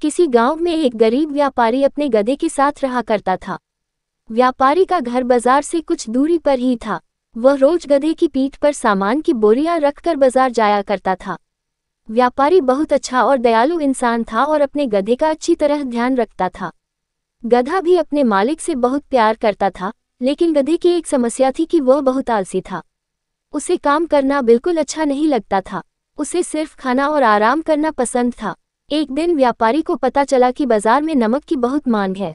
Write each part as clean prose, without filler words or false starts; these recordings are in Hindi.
किसी गांव में एक गरीब व्यापारी अपने गधे के साथ रहा करता था। व्यापारी का घर बाजार से कुछ दूरी पर ही था। वह रोज गधे की पीठ पर सामान की बोरियां रखकर बाजार जाया करता था। व्यापारी बहुत अच्छा और दयालु इंसान था और अपने गधे का अच्छी तरह ध्यान रखता था। गधा भी अपने मालिक से बहुत प्यार करता था, लेकिन गधे की एक समस्या थी कि वह बहुत आलसी था। उसे काम करना बिल्कुल अच्छा नहीं लगता था। उसे सिर्फ खाना और आराम करना पसंद था। एक दिन व्यापारी को पता चला कि बाजार में नमक की बहुत मांग है।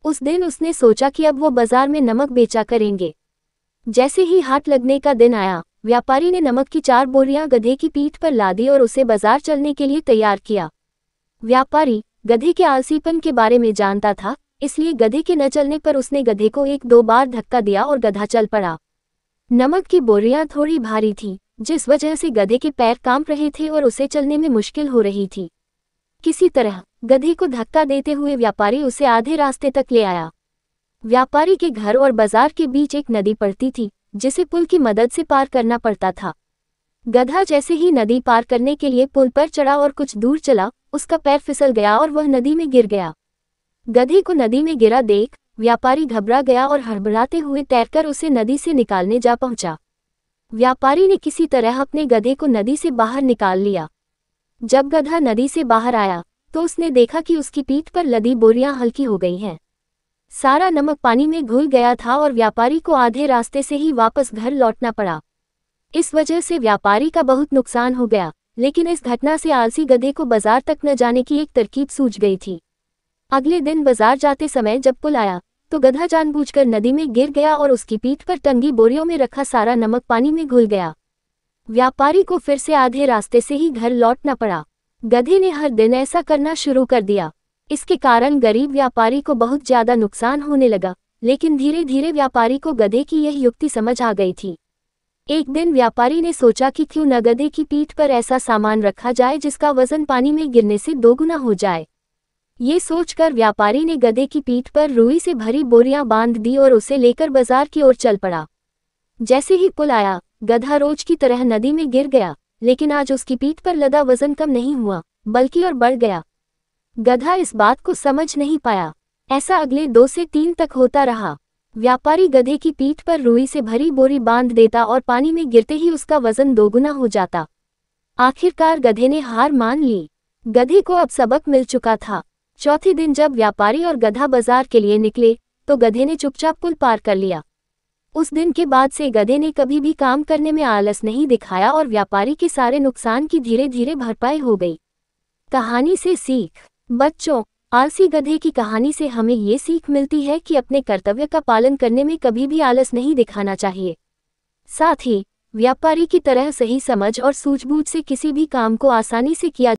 उस दिन उसने सोचा कि अब वो बाजार में नमक बेचा करेंगे। जैसे ही हाट लगने का दिन आया, व्यापारी ने नमक की 4 बोरियां गधे की पीठ पर लादी और उसे बाजार चलने के लिए तैयार किया। व्यापारी गधे के आलसीपन के बारे में जानता था, इसलिए गधे के न चलने पर उसने गधे को 1-2 बार धक्का दिया और गधा चल पड़ा। नमक की बोरियां थोड़ी भारी थीं, जिस वजह से गधे के पैर कांप रहे थे और उसे चलने में मुश्किल हो रही थी। किसी तरह गधे को धक्का देते हुए व्यापारी उसे आधे रास्ते तक ले आया। व्यापारी के घर और बाजार के बीच एक नदी पड़ती थी, जिसे पुल की मदद से पार करना पड़ता था। गधा जैसे ही नदी पार करने के लिए पुल पर चढ़ा और कुछ दूर चला, उसका पैर फिसल गया और वह नदी में गिर गया। गधे को नदी में गिरा देख व्यापारी घबरा गया और हड़बड़ाते हुए तैरकर उसे नदी से निकालने जा पहुंचा। व्यापारी ने किसी तरह अपने गधे को नदी से बाहर निकाल लिया। जब गधा नदी से बाहर आया तो उसने देखा कि उसकी पीठ पर लदी बोरियां हल्की हो गई हैं। सारा नमक पानी में घुल गया था और व्यापारी को आधे रास्ते से ही वापस घर लौटना पड़ा। इस वजह से व्यापारी का बहुत नुकसान हो गया, लेकिन इस घटना से आलसी गधे को बाजार तक न जाने की एक तरकीब सूझ गई थी। अगले दिन बाजार जाते समय जब पुल आया तो गधा जानबूझकर नदी में गिर गया और उसकी पीठ पर टंगी बोरियों में रखा सारा नमक पानी में घुल गया। व्यापारी को फिर से आधे रास्ते से ही घर लौटना पड़ा। गधे ने हर दिन ऐसा करना शुरू कर दिया। इसके कारण गरीब व्यापारी को बहुत ज्यादा नुकसान होने लगा, लेकिन धीरे धीरे व्यापारी को गधे की यह युक्ति समझ आ गई थी। एक दिन व्यापारी ने सोचा कि क्यों न गधे की पीठ पर ऐसा सामान रखा जाए जिसका वजन पानी में गिरने से 2 गुना हो जाए। ये सोचकर व्यापारी ने गधे की पीठ पर रुई से भरी बोरियां बांध दी और उसे लेकर बाजार की ओर चल पड़ा। जैसे ही पुल आया, गधा रोज की तरह नदी में गिर गया, लेकिन आज उसकी पीठ पर लदा वजन कम नहीं हुआ, बल्कि और बढ़ गया। गधा इस बात को समझ नहीं पाया। ऐसा अगले 2 से 3 तक होता रहा। व्यापारी गधे की पीठ पर रुई से भरी बोरी बांध देता और पानी में गिरते ही उसका वजन 2 गुना हो जाता। आखिरकार गधे ने हार मान ली। गधे को अब सबक मिल चुका था। चौथे दिन जब व्यापारी और गधा बाजार के लिए निकले तो गधे ने चुपचाप पुल पार कर लिया। उस दिन के बाद से गधे ने कभी भी काम करने में आलस नहीं दिखाया और व्यापारी के सारे नुकसान की धीरे धीरे भरपाई हो गई। कहानी से सीख। बच्चों, आलसी गधे की कहानी से हमें ये सीख मिलती है कि अपने कर्तव्य का पालन करने में कभी भी आलस नहीं दिखाना चाहिए। साथ ही व्यापारी की तरह सही समझ और सूझबूझ से किसी भी काम को आसानी से किया